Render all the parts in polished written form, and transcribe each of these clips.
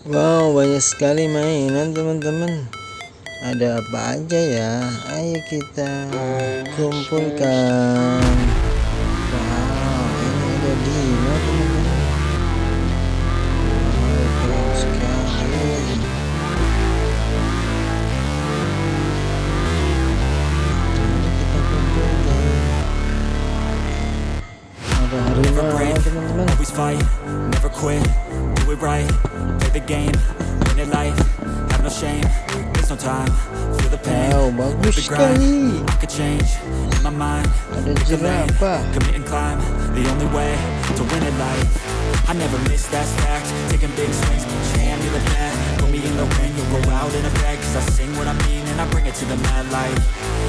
Wow, banyak sekali mainan teman-teman. Ada apa aja ya? Ayo kita kumpulkan. Wow, ini ada dino teman-teman. Wow, keren sekali. Ini kita kumpulkan. Ada harimau teman-teman. Always fight, never quit, do it right, play the game, win it life, have no shame, there's no time, feel the pain, Wow, bagus the grind, sekali. I could change, in my mind, Ada pick a lane, jerapah. commit and climb, the only way to win it life. I never miss, that's fact, taking big swings, each hand to the bat, put me in the ring, you'll go out in a bag, cause I sing what I mean and I bring it to the mad light.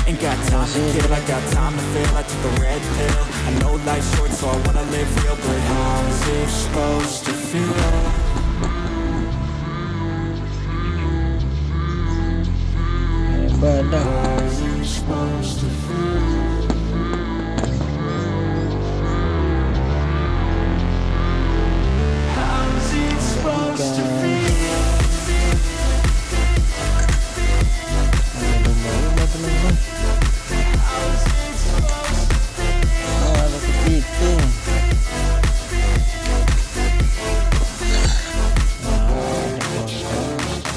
Ain't got time to kill, I got time to feel, I took the red pill, I know life's short so I wanna live real, but how's it supposed to feel? Badak. How's it supposed to feel? How's it supposed to feel? Ada domba teman-teman. Oh, ada kepiting.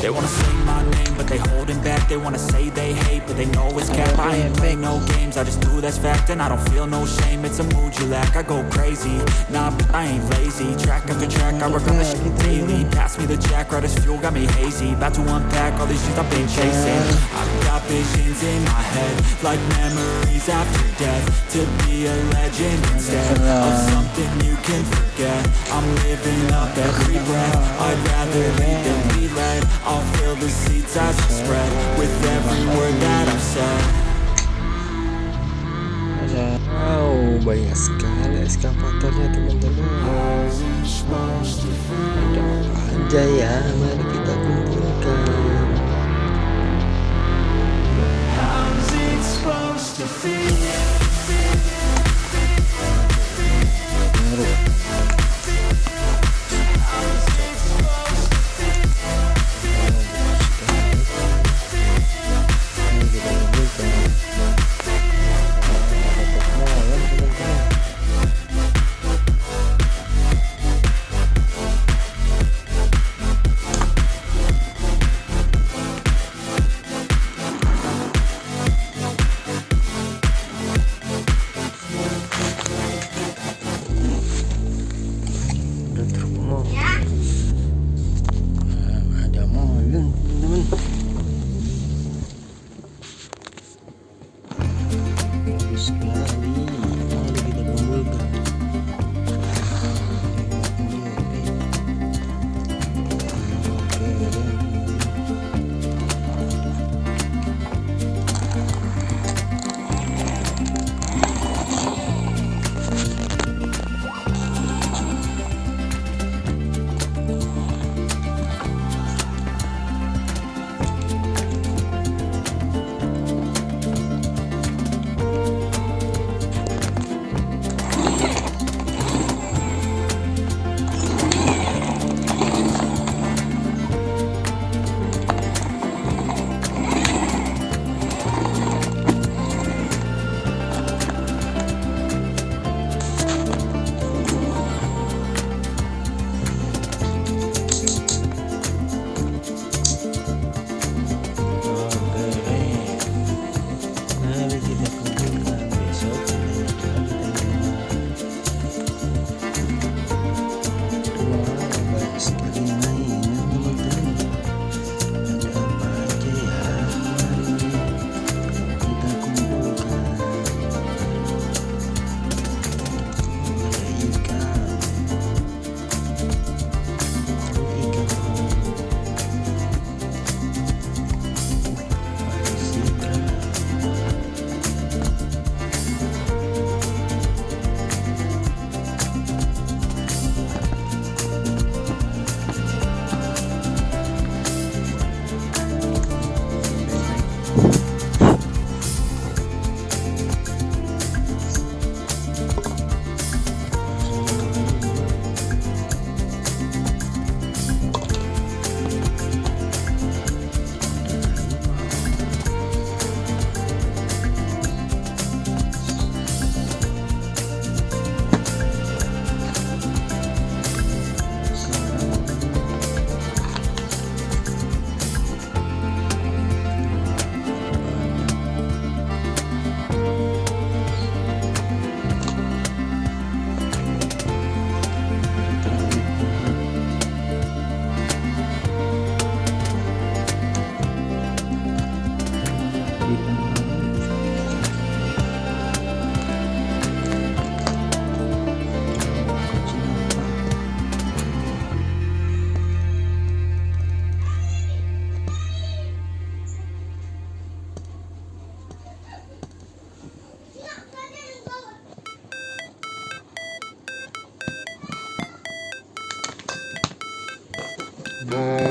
They wanna say my name, but they holding back. They wanna say they hate, but they know it's cap. I ain't play no games, I just do that's fact. And I don't feel no shame, it's a mood you lack. I go crazy, nah, but I ain't lazy. Track after track, I work on this shit daily. Pass me the jack, right as fuel, got me hazy. About to unpack all these shit I've been chasing. I've got visions in my head, like memories after death. To be a legend instead of something you can forget. I'm living up every breath, I'd rather lead than be led. I'll fill the seats as I spread with every word that I've said. Wow, banyak sekali excavatornya teman-teman. Ada apa aja ya? Mari kita kumpulkan. How's it supposed to feel? Baru. Ini kita kumpulkan. Ada Mobil Molen teman-teman. Never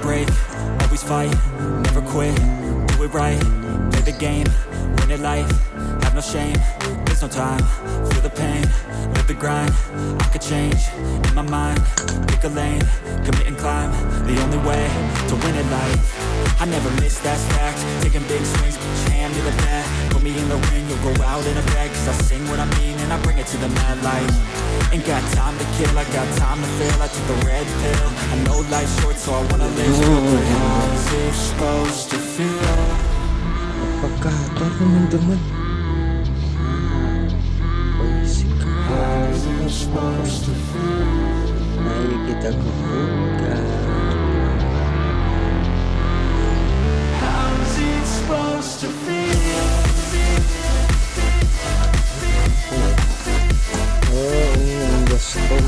break, always fight, never quit, do it right, play the game, win it life, have no shame, there's no time, feel the pain, live the grind, I could change, in my mind, pick a lane, commit and climb, the only way to win it life, I never miss, that's fact, taking big swings, put your hand to the bat, put me in the ring, you'll go out in a bag, cause I sing what I mean and I bring it to the mad light. Ain't got time to kill, I got time to feel. I took the red pill. I know life's short, so I wanna live real. But how's it supposed to feel? Apakah ada teman-teman? How's it supposed to feel? Ayo kita kumpulkan. How's it supposed to feel? Oh, ini membuat stone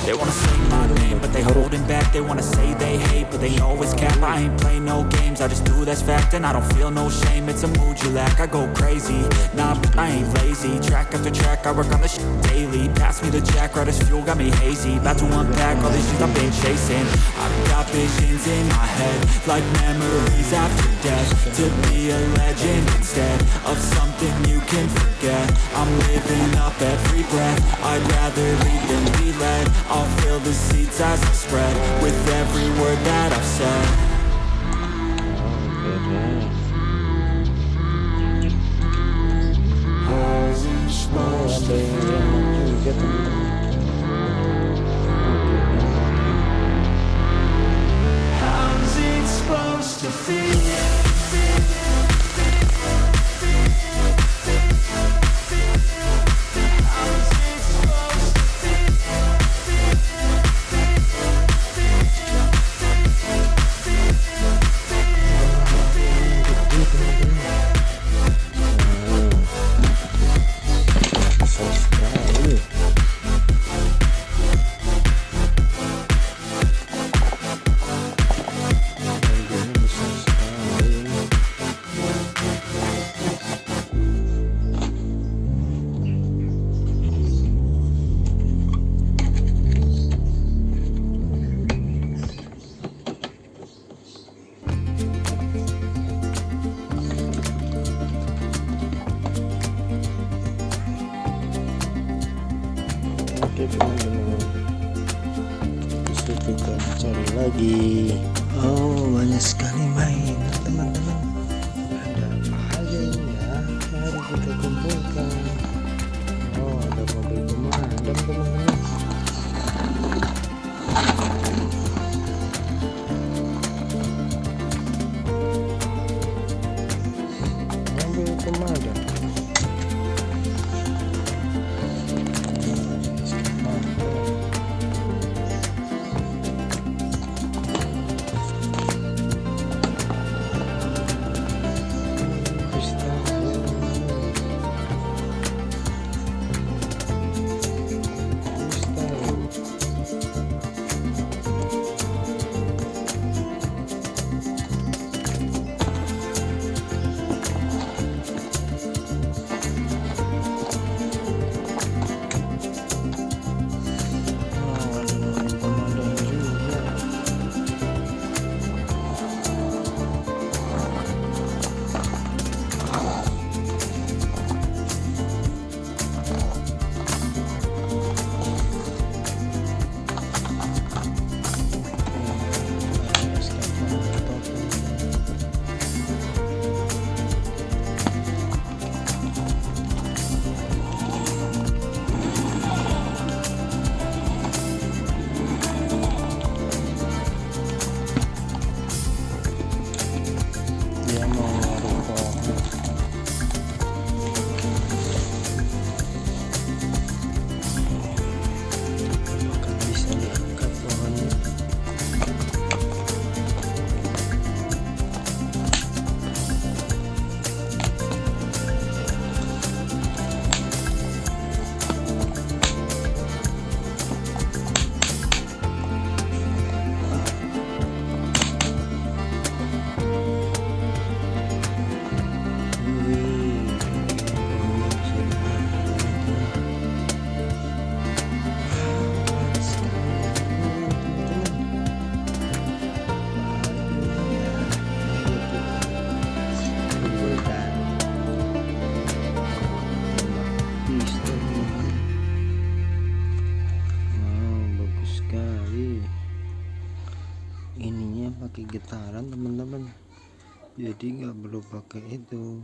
They wanna say my name, but they holding back. They wanna say they hate, but they know it's cap. I ain't play no games, I just do that's fact. And I don't feel no shame, it's a mood you lack. I go crazy, nah, but I ain't lazy. Track after track, I work on the shit daily. Pass me the jack, right as fuel, got me hazy. About to unpack all these shit I've been chasing. I've got visions in my head, like memories after death. To be a legend instead of something you can forget. I'm living up every breath, I'd rather lead than be led. I'll fill the seats as I spread with every word that I've said. How's it supposed to feel? How's it supposed to feel? Oke teman-teman, bisa kita cari lagi. Oh, banyak sekali mainan teman-teman. Ada apa aja ini ya? Mari kita kumpulkan. Oh, ada mobil pemadam teman-teman. Mobil pemadam. jadi nggak perlu pakai itu.